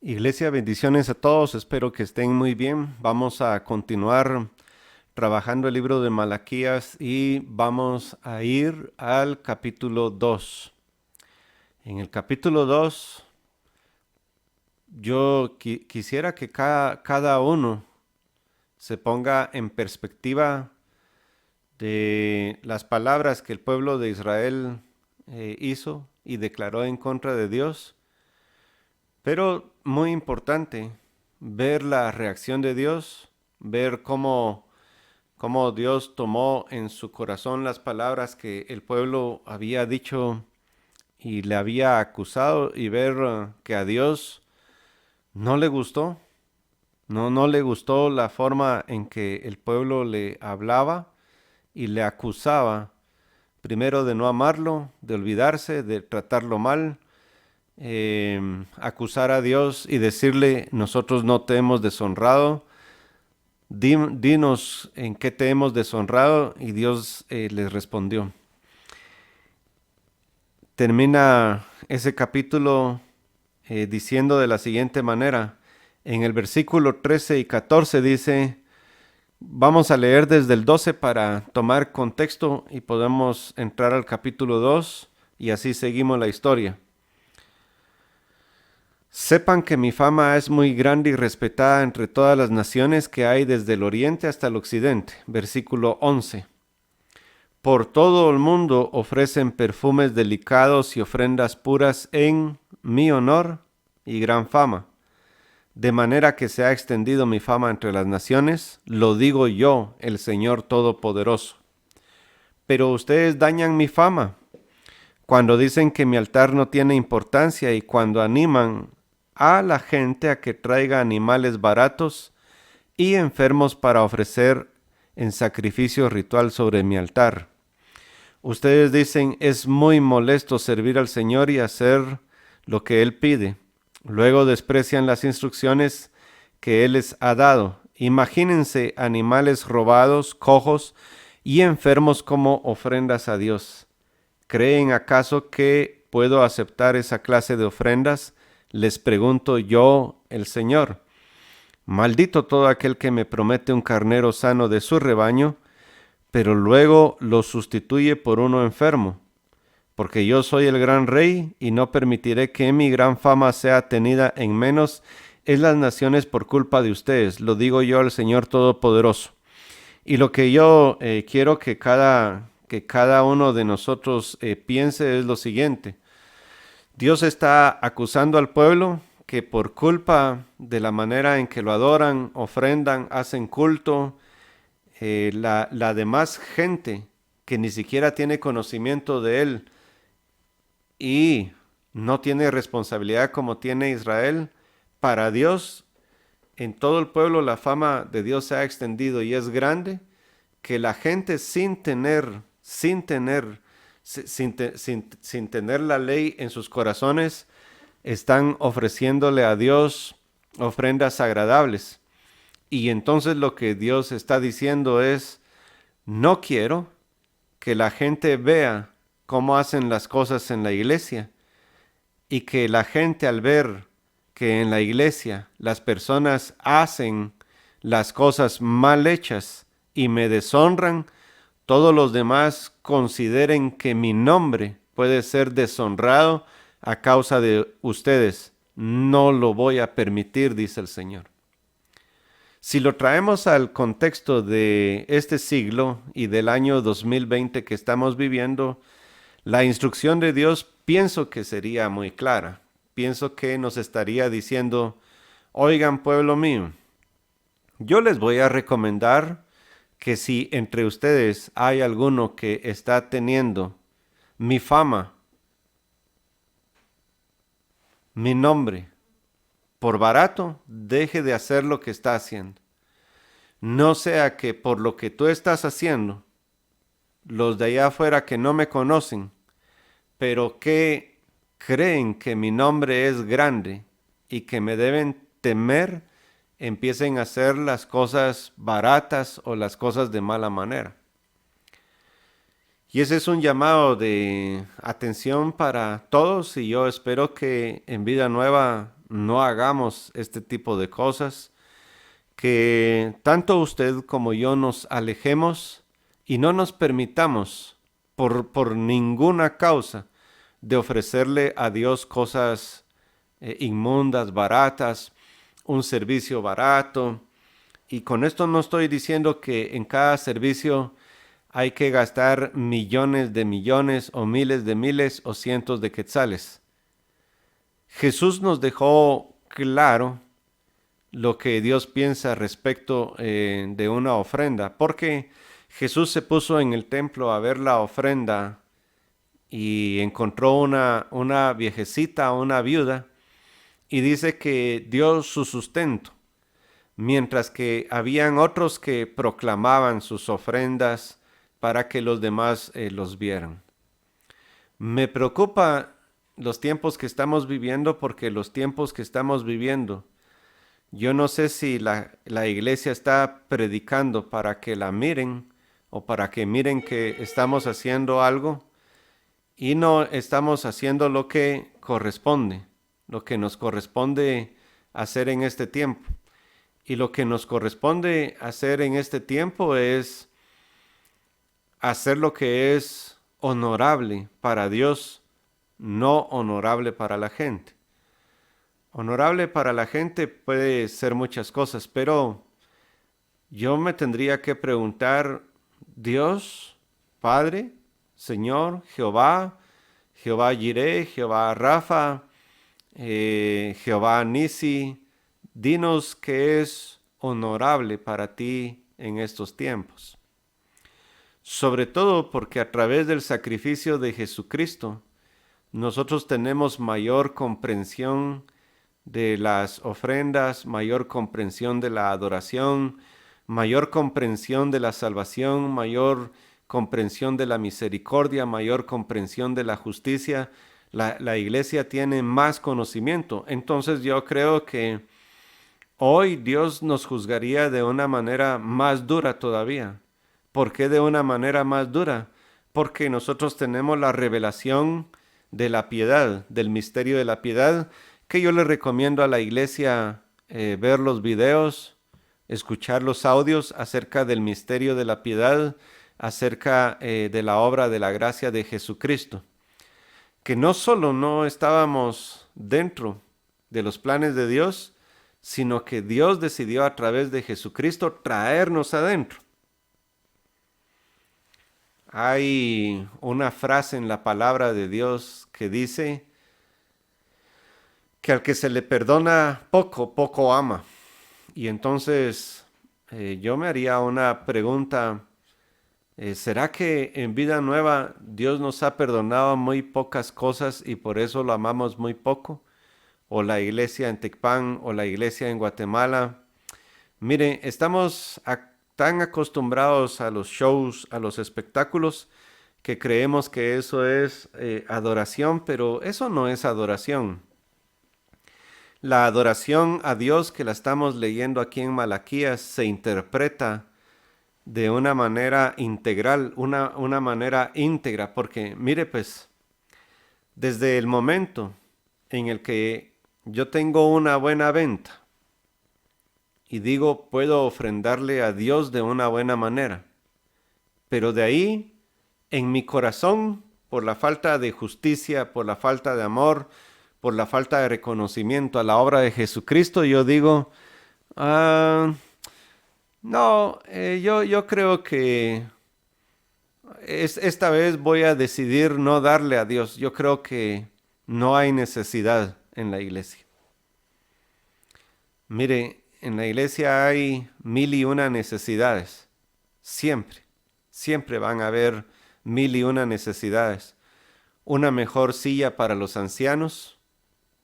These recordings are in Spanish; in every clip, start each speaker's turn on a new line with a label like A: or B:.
A: Iglesia, bendiciones a todos, espero que estén muy bien. Vamos a continuar trabajando el libro de Malaquías y vamos a ir al capítulo 2. En el capítulo 2, yo quisiera que cada uno se ponga en perspectiva de las palabras que el pueblo de Israel hizo y declaró en contra de Dios. Pero muy importante ver la reacción de Dios, ver cómo Dios tomó en su corazón las palabras que el pueblo había dicho y le había acusado, y ver que a Dios no le gustó, no le gustó la forma en que el pueblo le hablaba y le acusaba, primero de no amarlo, de olvidarse, de tratarlo mal, acusar a Dios y decirle: nosotros no te hemos deshonrado, dinos en qué te hemos deshonrado. Y Dios les respondió. Termina ese capítulo diciendo de la siguiente manera. En el versículo 13 y 14 dice, vamos a leer desde el 12 para tomar contexto y podemos entrar al capítulo 2 y así seguimos la historia. Sepan que mi fama es muy grande y respetada entre todas las naciones que hay desde el oriente hasta el occidente. Versículo 11. Por todo el mundo ofrecen perfumes delicados y ofrendas puras en mi honor y gran fama. De manera que se ha extendido mi fama entre las naciones, lo digo yo, el Señor Todopoderoso. Pero ustedes dañan mi fama cuando dicen que mi altar no tiene importancia y cuando animan a la gente a que traiga animales baratos y enfermos para ofrecer en sacrificio ritual sobre mi altar. Ustedes dicen, es muy molesto servir al Señor y hacer lo que Él pide. Luego desprecian las instrucciones que Él les ha dado. Imagínense animales robados, cojos y enfermos como ofrendas a Dios. ¿Creen acaso que puedo aceptar esa clase de ofrendas? Les pregunto yo, el Señor. Maldito todo aquel que me promete un carnero sano de su rebaño, pero luego lo sustituye por uno enfermo. Porque yo soy el gran rey y no permitiré que mi gran fama sea tenida en menos en las naciones por culpa de ustedes. Lo digo yo, el Señor Todopoderoso. Y lo que yo quiero que cada uno de nosotros piense es lo siguiente. Dios está acusando al pueblo que por culpa de la manera en que lo adoran, ofrendan, hacen culto, la demás gente que ni siquiera tiene conocimiento de Él y no tiene responsabilidad como tiene Israel, para Dios, en todo el pueblo la fama de Dios se ha extendido y es grande, que la gente sin tener la ley en sus corazones, están ofreciéndole a Dios ofrendas agradables. Y entonces lo que Dios está diciendo es, no quiero que la gente vea cómo hacen las cosas en la iglesia y que la gente, al ver que en la iglesia las personas hacen las cosas mal hechas y me deshonran, todos los demás consideren que mi nombre puede ser deshonrado a causa de ustedes. No lo voy a permitir, dice el Señor. Si lo traemos al contexto de este siglo y del año 2020 que estamos viviendo, la instrucción de Dios pienso que sería muy clara. Pienso que nos estaría diciendo, oigan, pueblo mío, yo les voy a recomendar que si entre ustedes hay alguno que está teniendo mi fama, mi nombre, por barato, deje de hacer lo que está haciendo. No sea que por lo que tú estás haciendo, los de allá afuera que no me conocen, pero que creen que mi nombre es grande y que me deben temer, empiecen a hacer las cosas baratas o las cosas de mala manera. Y ese es un llamado de atención para todos y yo espero que en Vida Nueva no hagamos este tipo de cosas, que tanto usted como yo nos alejemos y no nos permitamos por ninguna causa de ofrecerle a Dios cosas inmundas, baratas, un servicio barato. Y con esto no estoy diciendo que en cada servicio hay que gastar millones de millones o miles de miles o cientos de quetzales. Jesús nos dejó claro lo que Dios piensa respecto de una ofrenda, porque Jesús se puso en el templo a ver la ofrenda y encontró una viejecita, una viuda, y dice que dio su sustento, mientras que habían otros que proclamaban sus ofrendas para que los demás los vieran. Me preocupa los tiempos que estamos viviendo, porque los tiempos que estamos viviendo, yo no sé si la iglesia está predicando para que la miren o para que miren que estamos haciendo algo y no estamos haciendo lo que corresponde, lo que nos corresponde hacer en este tiempo. Y lo que nos corresponde hacer en este tiempo es hacer lo que es honorable para Dios, no honorable para la gente. Honorable para la gente puede ser muchas cosas, pero yo me tendría que preguntar, Dios, Padre, Señor, Jehová, Jehová Jireh, Jehová Rafa, Jehová Nisi, dinos qué es honorable para ti en estos tiempos. Sobre todo porque a través del sacrificio de Jesucristo, nosotros tenemos mayor comprensión de las ofrendas, mayor comprensión de la adoración, mayor comprensión de la salvación, mayor comprensión de la misericordia, mayor comprensión de la justicia. La iglesia tiene más conocimiento. Entonces yo creo que hoy Dios nos juzgaría de una manera más dura todavía. ¿Por qué de una manera más dura? Porque nosotros tenemos la revelación de la piedad, del misterio de la piedad, que yo le recomiendo a la iglesia ver los videos, escuchar los audios acerca del misterio de la piedad, acerca de la obra de la gracia de Jesucristo. Que no solo no estábamos dentro de los planes de Dios, sino que Dios decidió a través de Jesucristo traernos adentro. Hay una frase en la palabra de Dios que dice que al que se le perdona poco, poco ama. Y entonces yo me haría una pregunta, ¿será que en Vida Nueva Dios nos ha perdonado muy pocas cosas y por eso lo amamos muy poco? ¿O la iglesia en Tecpan o la iglesia en Guatemala? Mire, estamos tan acostumbrados a los shows, a los espectáculos, que creemos que eso es adoración, pero eso no es adoración. La adoración a Dios que la estamos leyendo aquí en Malaquías se interpreta de una manera integral, una manera íntegra, porque mire pues, desde el momento en el que yo tengo una buena venta y digo puedo ofrendarle a Dios de una buena manera, pero de ahí en mi corazón, por la falta de justicia, por la falta de amor, por la falta de reconocimiento a la obra de Jesucristo, yo digo, no, yo creo que esta vez voy a decidir no darle a Dios. Yo creo que no hay necesidad en la iglesia. Mire, en la iglesia hay 1001 necesidades. Siempre, siempre van a haber 1001 necesidades. Una mejor silla para los ancianos,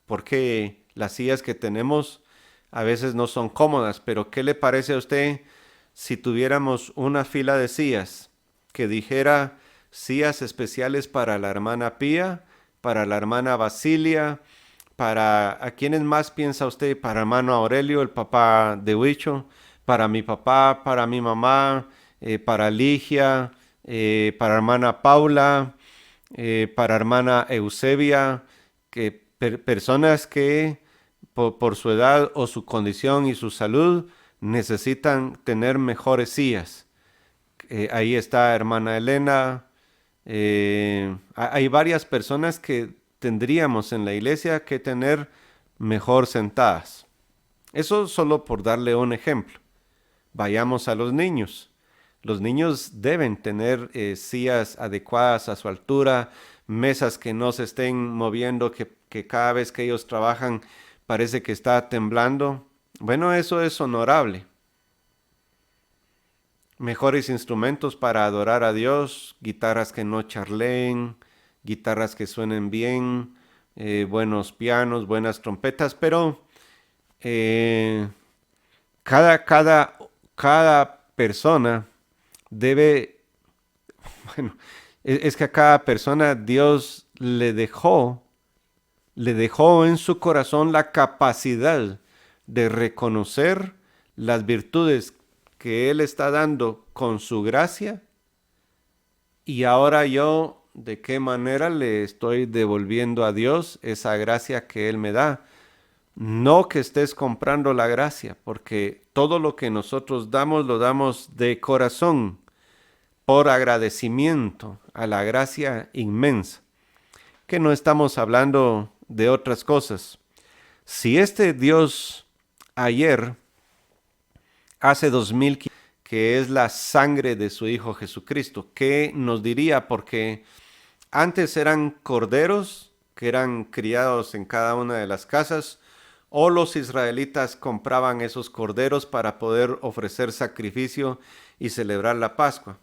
A: porque las sillas que tenemos a veces no son cómodas, pero ¿qué le parece a usted si tuviéramos una fila de sillas que dijera sillas especiales para la hermana Pía, para la hermana Basilia, ¿a quiénes más piensa usted? Para hermano Aurelio, el papá de Huicho, para mi papá, para mi mamá, para Ligia, para hermana Paula, para hermana Eusebia, que personas que por su edad o su condición y su salud, necesitan tener mejores sillas. Ahí está hermana Elena. Hay varias personas que tendríamos en la iglesia que tener mejor sentadas. Eso solo por darle un ejemplo. Vayamos a los niños. Los niños deben tener sillas adecuadas a su altura, mesas que no se estén moviendo, que cada vez que ellos trabajan parece que está temblando. Bueno, eso es honorable. Mejores instrumentos para adorar a Dios, guitarras que no charleen, guitarras que suenen bien, buenos pianos, buenas trompetas, pero eh, cada, cada, cada persona debe, bueno, es que a cada persona Dios le dejó en su corazón la capacidad de reconocer las virtudes que Él está dando con su gracia, y ahora yo de qué manera le estoy devolviendo a Dios esa gracia que Él me da. No que estés comprando la gracia, porque todo lo que nosotros damos lo damos de corazón, por agradecimiento a la gracia inmensa, que no estamos hablando de otras cosas. Si este Dios ayer, hace 2000, que es la sangre de su Hijo Jesucristo, ¿qué nos diría? Porque antes eran corderos que eran criados en cada una de las casas, o los israelitas compraban esos corderos para poder ofrecer sacrificio y celebrar la Pascua.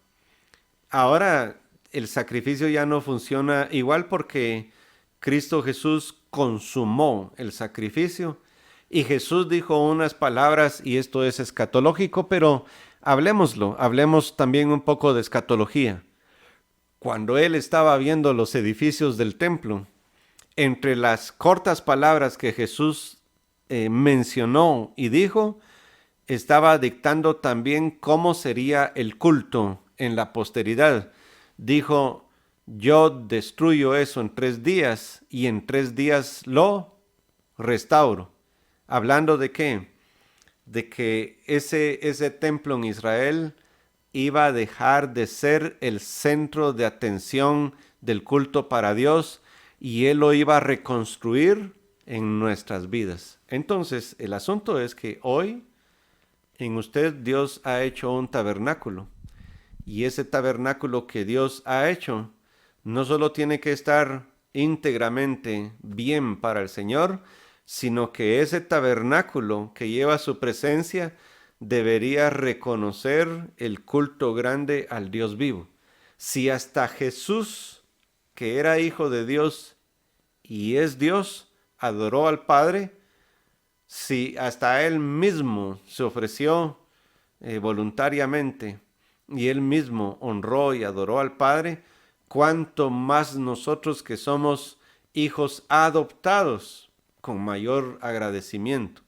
A: Ahora el sacrificio ya no funciona igual, porque Cristo Jesús consumó el sacrificio, y Jesús dijo unas palabras, y esto es escatológico, pero hablemos también un poco de escatología. Cuando él estaba viendo los edificios del templo, entre las cortas palabras que Jesús mencionó y dijo, estaba dictando también cómo sería el culto en la posteridad. Dijo: yo destruyo eso en 3 días y en 3 días lo restauro. ¿Hablando de qué? De que ese templo en Israel iba a dejar de ser el centro de atención del culto para Dios, y Él lo iba a reconstruir en nuestras vidas. Entonces, el asunto es que hoy en usted Dios ha hecho un tabernáculo, y ese tabernáculo que Dios ha hecho no solo tiene que estar íntegramente bien para el Señor, sino que ese tabernáculo que lleva su presencia debería reconocer el culto grande al Dios vivo. Si hasta Jesús, que era hijo de Dios y es Dios, adoró al Padre, si hasta Él mismo se ofreció voluntariamente y Él mismo honró y adoró al Padre, cuánto más nosotros que somos hijos adoptados, con mayor agradecimiento.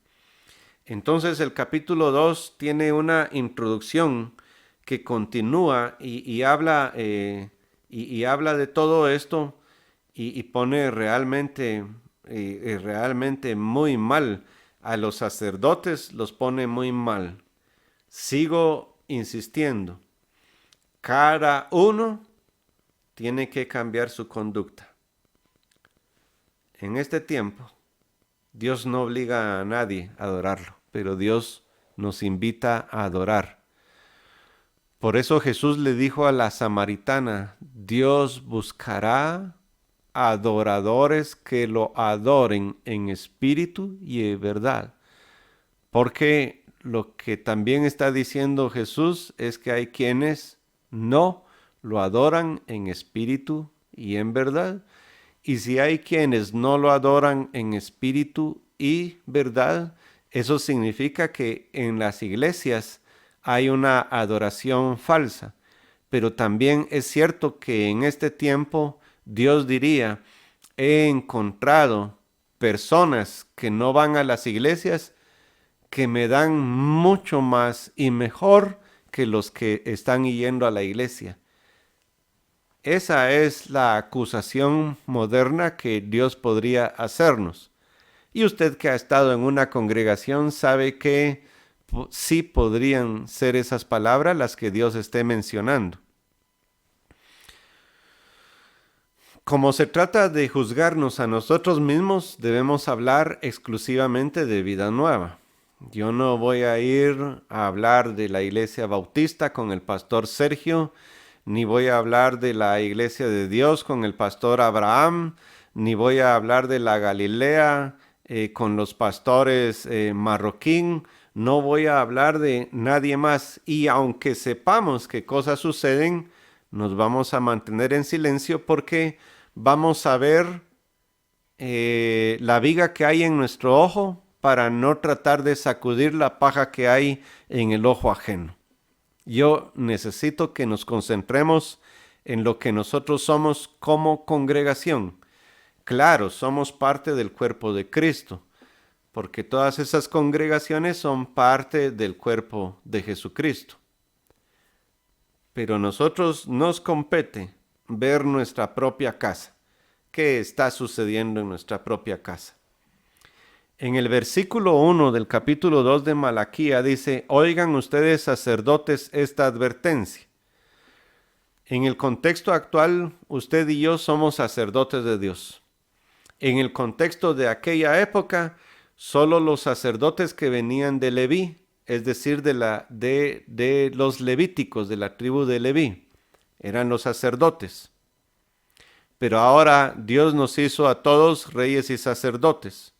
A: Entonces el capítulo 2 tiene una introducción que continúa y habla de todo esto, y pone realmente muy mal a los sacerdotes, los pone muy mal. Sigo insistiendo, cada uno tiene que cambiar su conducta. En este tiempo, Dios no obliga a nadie a adorarlo, pero Dios nos invita a adorar. Por eso Jesús le dijo a la samaritana: Dios buscará adoradores que lo adoren en espíritu y en verdad. Porque lo que también está diciendo Jesús es que hay quienes no lo adoran en espíritu y en verdad. Y si hay quienes no lo adoran en espíritu y verdad, eso significa que en las iglesias hay una adoración falsa. Pero también es cierto que en este tiempo Dios diría: he encontrado personas que no van a las iglesias que me dan mucho más y mejor que los que están yendo a la iglesia. Esa es la acusación moderna que Dios podría hacernos. Y usted que ha estado en una congregación sabe que sí podrían ser esas palabras las que Dios esté mencionando. Como se trata de juzgarnos a nosotros mismos, debemos hablar exclusivamente de vida nueva. Yo no voy a ir a hablar de la iglesia bautista con el pastor Sergio, ni voy a hablar de la iglesia de Dios con el pastor Abraham, ni voy a hablar de la Galilea con los pastores marroquín, no voy a hablar de nadie más. Y aunque sepamos qué cosas suceden, nos vamos a mantener en silencio porque vamos a ver la viga que hay en nuestro ojo para no tratar de sacudir la paja que hay en el ojo ajeno. Yo necesito que nos concentremos en lo que nosotros somos como congregación. Claro, somos parte del cuerpo de Cristo, porque todas esas congregaciones son parte del cuerpo de Jesucristo. Pero a nosotros nos compete ver nuestra propia casa. ¿Qué está sucediendo en nuestra propia casa? En el versículo 1 del capítulo 2 de Malaquía dice, oigan ustedes sacerdotes esta advertencia. En el contexto actual, usted y yo somos sacerdotes de Dios. En el contexto de aquella época, solo los sacerdotes que venían de Leví, es decir, de los levíticos, de la tribu de Leví, eran los sacerdotes. Pero ahora Dios nos hizo a todos reyes y sacerdotes.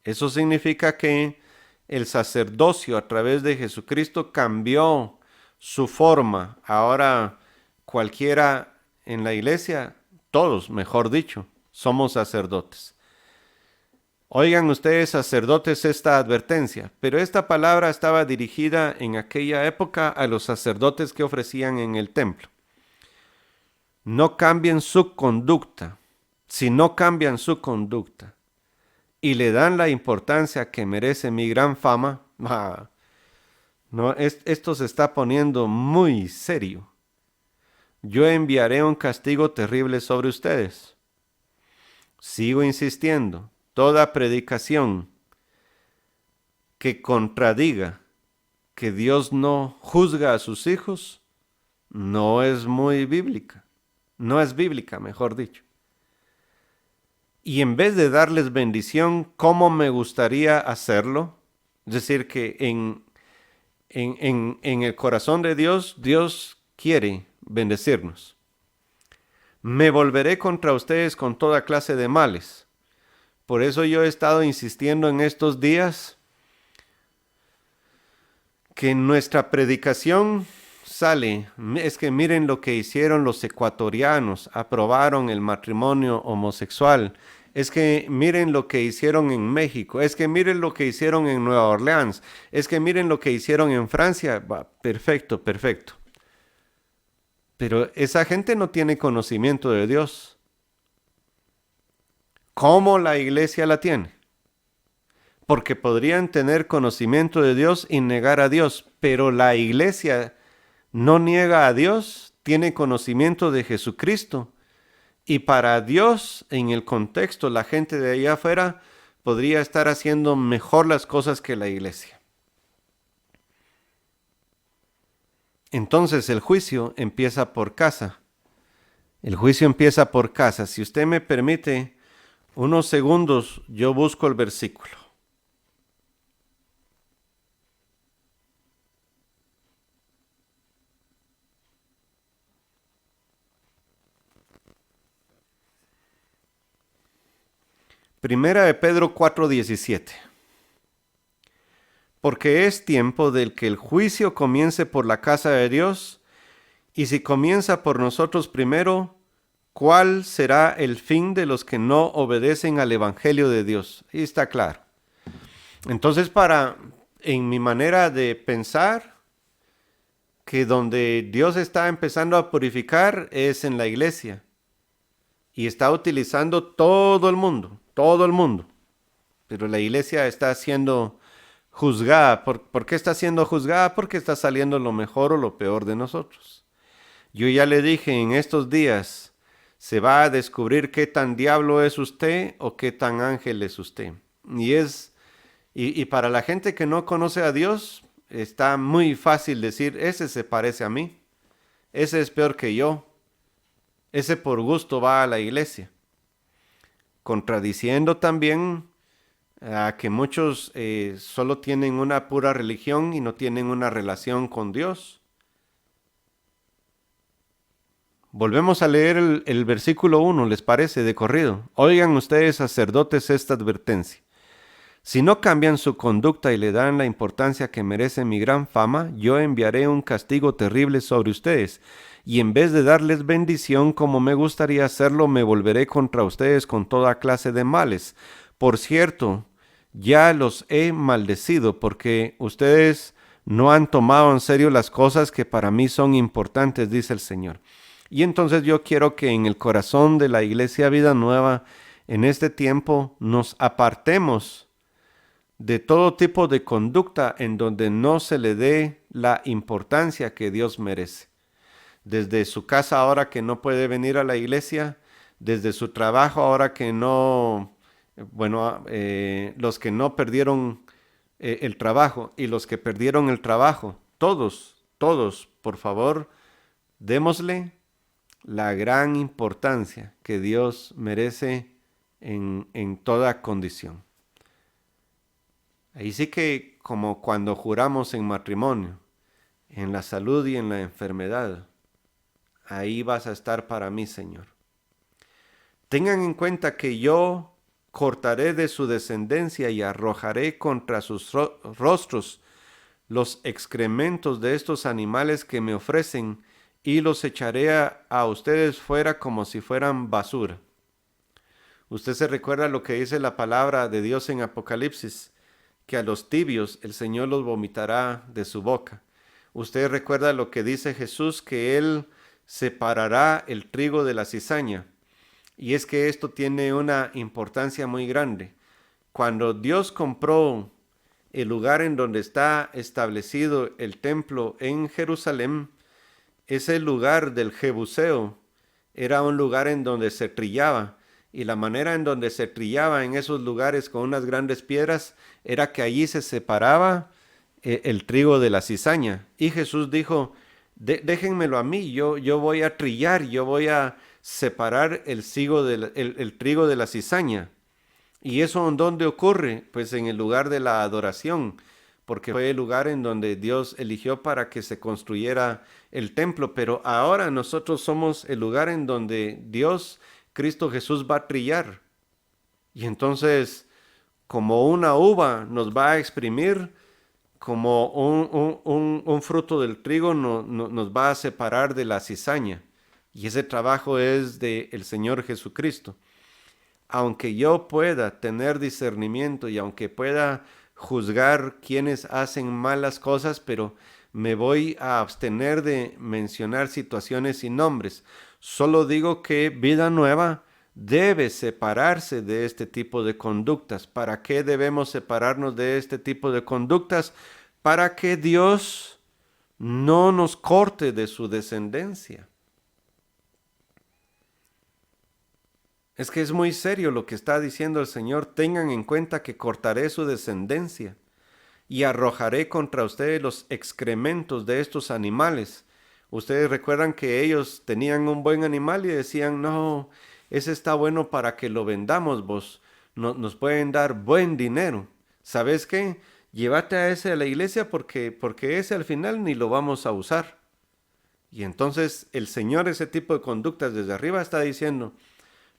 A: Eso significa que el sacerdocio a través de Jesucristo cambió su forma. Ahora cualquiera en la iglesia, todos, mejor dicho, somos sacerdotes. Oigan ustedes, sacerdotes, esta advertencia, pero esta palabra estaba dirigida en aquella época a los sacerdotes que ofrecían en el templo. No cambien su conducta. Si no cambian su conducta y le dan la importancia que merece mi gran fama, esto se está poniendo muy serio. Yo enviaré un castigo terrible sobre ustedes. Sigo insistiendo, toda predicación que contradiga que Dios no juzga a sus hijos no es muy bíblica. No es bíblica, mejor dicho. Y en vez de darles bendición, ¿cómo me gustaría hacerlo? Es decir, que en el corazón de Dios, Dios quiere bendecirnos. Me volveré contra ustedes con toda clase de males. Por eso yo he estado insistiendo en estos días que nuestra predicación sale. Es que miren lo que hicieron los ecuatorianos, aprobaron el matrimonio homosexual. Es que miren lo que hicieron en México. Es que miren lo que hicieron en Nueva Orleans. Es que miren lo que hicieron en Francia. Perfecto, perfecto. Pero esa gente no tiene conocimiento de Dios. ¿Cómo la iglesia la tiene? Porque podrían tener conocimiento de Dios y negar a Dios, pero la iglesia no niega a Dios, tiene conocimiento de Jesucristo. Y para Dios, en el contexto, la gente de allá afuera podría estar haciendo mejor las cosas que la iglesia. Entonces el juicio empieza por casa. El juicio empieza por casa. Si usted me permite unos segundos, yo busco el versículo. Primera de Pedro 4:17. Porque es tiempo del que el juicio comience por la casa de Dios, y si comienza por nosotros primero, ¿cuál será el fin de los que no obedecen al Evangelio de Dios? Ahí está claro. Entonces, en mi manera de pensar, que donde Dios está empezando a purificar es en la iglesia. Y está utilizando todo el mundo. Pero la iglesia está siendo juzgada. ¿Por qué está siendo juzgada? Porque está saliendo lo mejor o lo peor de nosotros. Yo ya le dije, en estos días se va a descubrir qué tan diablo es usted o qué tan ángel es usted. Y para la gente que no conoce a Dios, está muy fácil decir, ese se parece a mí, ese es peor que yo, ese por gusto va a la iglesia. Contradiciendo también a que muchos solo tienen una pura religión y no tienen una relación con Dios. Volvemos a leer el versículo 1, ¿les parece? De corrido. Oigan ustedes, sacerdotes, esta advertencia. Si no cambian su conducta y le dan la importancia que merece mi gran fama, yo enviaré un castigo terrible sobre ustedes, y en vez de darles bendición como me gustaría hacerlo, me volveré contra ustedes con toda clase de males. Por cierto, ya los he maldecido porque ustedes no han tomado en serio las cosas que para mí son importantes, dice el Señor. Y entonces yo quiero que en el corazón de la Iglesia Vida Nueva, en este tiempo, nos apartemos de todo tipo de conducta en donde no se le dé la importancia que Dios merece. Desde su casa ahora que no puede venir a la iglesia, desde su trabajo ahora que no, los que no perdieron el trabajo y los que perdieron el trabajo, todos, por favor, démosle la gran importancia que Dios merece en toda condición. Ahí sí que como cuando juramos en matrimonio, en la salud y en la enfermedad, ahí vas a estar para mí, Señor. Tengan en cuenta que yo cortaré de su descendencia y arrojaré contra sus rostros los excrementos de estos animales que me ofrecen y los echaré a ustedes fuera como si fueran basura. Usted se recuerda lo que dice la palabra de Dios en Apocalipsis, que a los tibios el Señor los vomitará de su boca. Usted recuerda lo que dice Jesús, que Él separará el trigo de la cizaña. Y es que esto tiene una importancia muy grande. Cuando Dios compró el lugar en donde está establecido el templo en Jerusalén, ese lugar del Jebuseo era un lugar en donde se trillaba. Y la manera en donde se trillaba en esos lugares con unas grandes piedras era que allí se separaba el trigo de la cizaña. Y Jesús dijo, déjenmelo a mí, yo voy a trillar, yo voy a separar el trigo de la cizaña. ¿Y eso en dónde ocurre? Pues en el lugar de la adoración, porque fue el lugar en donde Dios eligió para que se construyera el templo. Pero ahora nosotros somos el lugar en donde Dios, Cristo Jesús, va a trillar. Y entonces, como una uva nos va a exprimir, como un fruto del trigo nos va a separar de la cizaña. Y ese trabajo es del Señor Jesucristo. Aunque yo pueda tener discernimiento y aunque pueda juzgar quienes hacen malas cosas, pero me voy a abstener de mencionar situaciones y nombres. Solo digo que Vida Nueva debe separarse de este tipo de conductas. ¿Para qué debemos separarnos de este tipo de conductas? Para que Dios no nos corte de su descendencia. Es que es muy serio lo que está diciendo el Señor. Tengan en cuenta que cortaré su descendencia y arrojaré contra ustedes los excrementos de estos animales. Ustedes recuerdan que ellos tenían un buen animal y decían, no, ese está bueno para que lo vendamos vos. Nos pueden dar buen dinero. ¿Sabes qué? Llévate a ese a la iglesia porque ese al final ni lo vamos a usar. Y entonces el Señor ese tipo de conductas desde arriba está diciendo,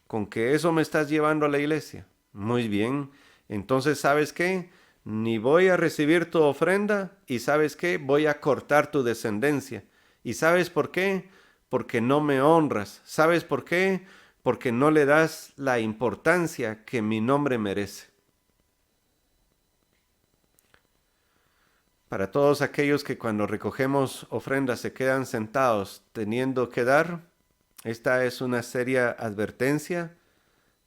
A: ¿con que eso me estás llevando a la iglesia? Muy bien, entonces ¿sabes qué? Ni voy a recibir tu ofrenda y ¿sabes qué? Voy a cortar tu descendencia. ¿Y sabes por qué? Porque no me honras. ¿Sabes por qué? Porque no le das la importancia que mi nombre merece. Para todos aquellos que cuando recogemos ofrendas se quedan sentados teniendo que dar, esta es una seria advertencia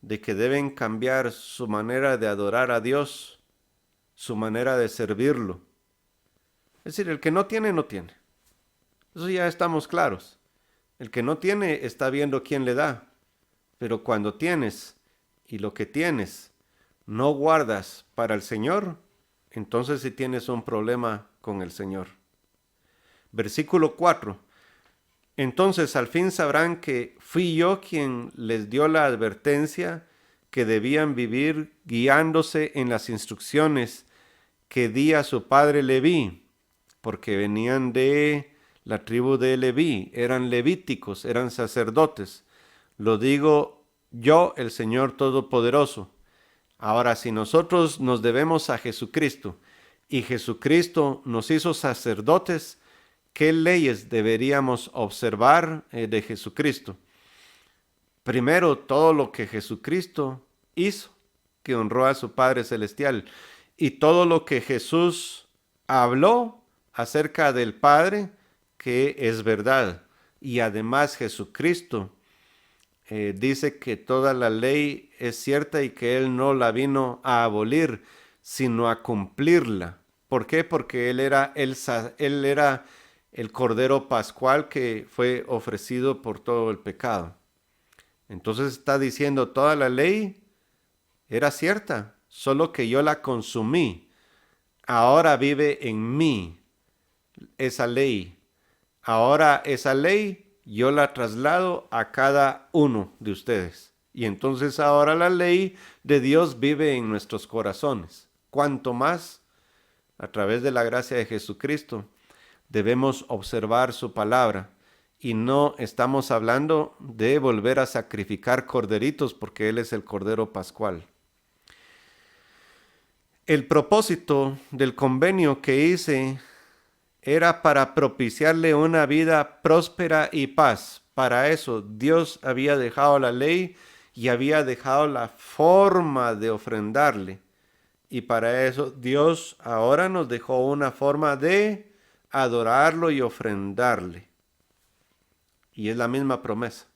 A: de que deben cambiar su manera de adorar a Dios, su manera de servirlo. Es decir, el que no tiene, no tiene. Eso ya estamos claros. El que no tiene está viendo quién le da. Pero cuando tienes y lo que tienes no guardas para el Señor, entonces sí tienes un problema con el Señor. Versículo 4. Entonces al fin sabrán que fui yo quien les dio la advertencia que debían vivir guiándose en las instrucciones que di a su padre Leví, porque venían de la tribu de Leví, eran levíticos, eran sacerdotes. Lo digo yo, el Señor Todopoderoso. Ahora, si nosotros nos debemos a Jesucristo y Jesucristo nos hizo sacerdotes, ¿qué leyes deberíamos observar de Jesucristo? Primero, todo lo que Jesucristo hizo, que honró a su Padre Celestial, y todo lo que Jesús habló acerca del Padre, que es verdad. Y además Jesucristo dice que toda la ley es cierta y que Él no la vino a abolir, sino a cumplirla. ¿Por qué? Porque Él era el Cordero Pascual que fue ofrecido por todo el pecado. Entonces está diciendo, toda la ley era cierta, solo que yo la consumí. Ahora vive en mí esa ley. Ahora esa ley yo la traslado a cada uno de ustedes. Y entonces ahora la ley de Dios vive en nuestros corazones. Cuanto más, a través de la gracia de Jesucristo, debemos observar su palabra. Y no estamos hablando de volver a sacrificar corderitos porque Él es el Cordero Pascual. El propósito del convenio que hice era para propiciarle una vida próspera y paz. Para eso Dios había dejado la ley y había dejado la forma de ofrendarle. Y para eso Dios ahora nos dejó una forma de adorarlo y ofrendarle. Y es la misma promesa.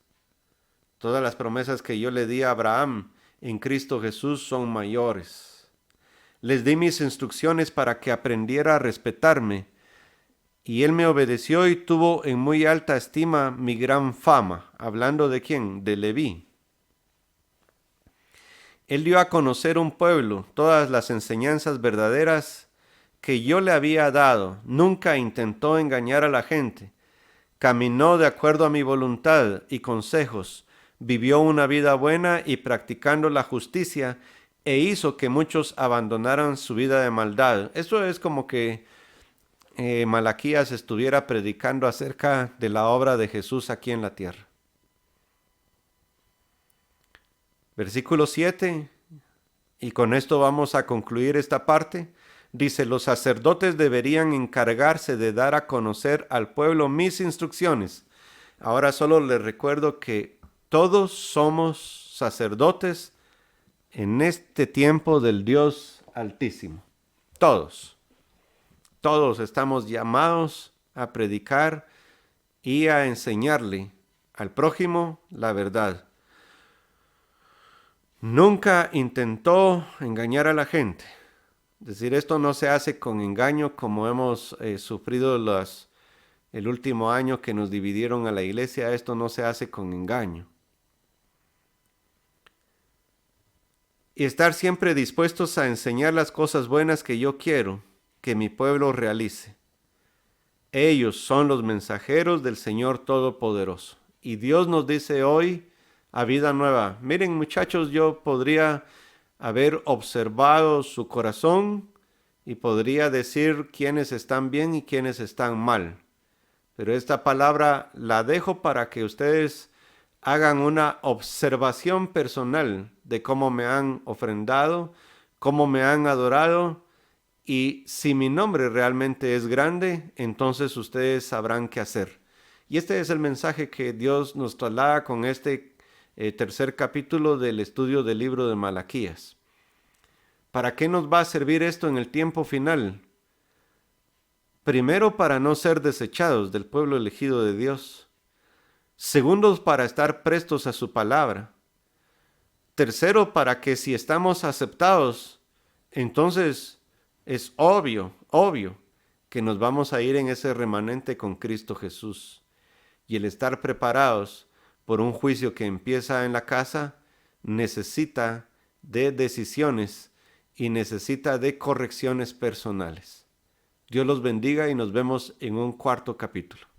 A: Todas las promesas que yo le di a Abraham en Cristo Jesús son mayores. Les di mis instrucciones para que aprendiera a respetarme. Y él me obedeció y tuvo en muy alta estima mi gran fama. ¿Hablando de quién? De Leví. Él dio a conocer un pueblo todas las enseñanzas verdaderas que yo le había dado. Nunca intentó engañar a la gente. Caminó de acuerdo a mi voluntad y consejos. Vivió una vida buena y practicando la justicia e hizo que muchos abandonaran su vida de maldad. Eso es como que Malaquías estuviera predicando acerca de la obra de Jesús aquí en la tierra. Versículo 7, y con esto vamos a concluir esta parte. Dice, los sacerdotes deberían encargarse de dar a conocer al pueblo mis instrucciones. Ahora solo les recuerdo que todos somos sacerdotes en este tiempo del Dios Altísimo. Todos. Todos estamos llamados a predicar y a enseñarle al prójimo la verdad. Nunca intentó engañar a la gente. Es decir, esto no se hace con engaño como hemos sufrido el último año que nos dividieron a la iglesia. Esto no se hace con engaño. Y estar siempre dispuestos a enseñar las cosas buenas que yo quiero que mi pueblo realice. Ellos son los mensajeros del Señor Todopoderoso. Y Dios nos dice hoy a Vida Nueva, miren muchachos, yo podría haber observado su corazón y podría decir quiénes están bien y quiénes están mal. Pero esta palabra la dejo para que ustedes hagan una observación personal de cómo me han ofrendado, cómo me han adorado, y si mi nombre realmente es grande, entonces ustedes sabrán qué hacer. Y este es el mensaje que Dios nos traslada con este tercer capítulo del estudio del libro de Malaquías. ¿Para qué nos va a servir esto en el tiempo final? Primero, para no ser desechados del pueblo elegido de Dios. Segundo, para estar prestos a su palabra. Tercero, para que si estamos aceptados, entonces es obvio que nos vamos a ir en ese remanente con Cristo Jesús. Y el estar preparados por un juicio que empieza en la casa necesita de decisiones y necesita de correcciones personales. Dios los bendiga y nos vemos en un cuarto capítulo.